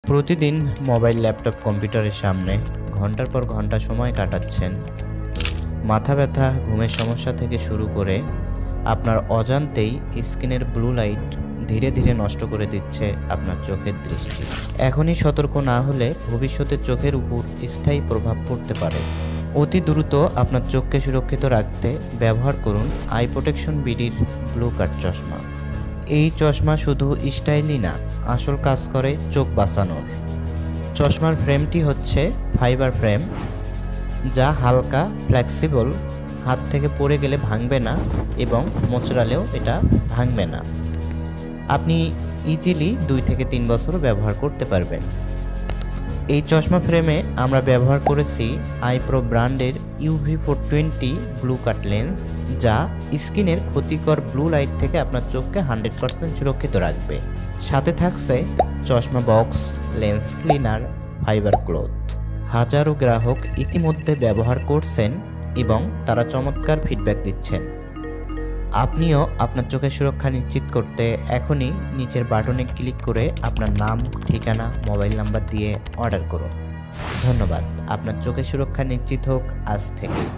প্রতিদিন mobile, laptop, কম্পিউটারের সামনে ঘন্টার পর ঘন্টা সময় কাটাচ্ছেন। মাথা ব্যথা, ঘুমের সমস্যা থেকে শুরু করে আপনার অজান্তেই স্ক্রিনের ব্লু লাইট ধীরে ধীরে নষ্ট করে দিচ্ছে আপনার চোখের দৃষ্টি। এখনই সতর্ক না হলে ভবিষ্যতে চোখের উপর স্থায়ী প্রভাব পড়তে পারে। অতি দ্রুত আপনার চোখকে সুরক্ষিত রাখতে ব্যবহার করুন আই প্রোটেকশন বিডির ব্লু কাট চশমা। এই চশমা শুধু স্টাইলই না, আসল কাজ করে চোখ বাঁচানোর। চশমার ফ্রেমটি হচ্ছে ফাইবার ফ্রেম, যা হালকা, ফ্লেক্সিবল, হাত থেকে পড়ে গেলে ভাঙবে না এবং মোচড়ালেও এটা ভাঙবে না। আপনি ইজিলি 2 থেকে 3 বছর ব্যবহার করতে পারবেন। এই চশমা ফ্রেমে আমরা ব্যবহার করেছি আইপ্রো ব্র্যান্ডের UV420 ব্লু কাট লেন্স, যা স্কিনের ক্ষতিকর ব্লু লাইট থেকে আপনার চোখকে 100% সুরক্ষিত রাখবে। সাথে থাকছে চশমা box, lens cleaner, fibre cloth. হাজারো গ্রাহক ইতিমধ্যে ব্যবহার করছেন এবং তারা চমৎকার ফিডব্যাক দিচ্ছেন। আপনিও আপনার চোখের সুরক্ষা নিশ্চিত করতে এখনই নিচের বাটনে ক্লিক করে আপনার নাম, ঠিকানা, মোবাইল নাম্বার দিয়ে অর্ডার করুন। ধন্যবাদ। আপনার চোখের সুরক্ষা নিশ্চিত হোক আজ থেকেই।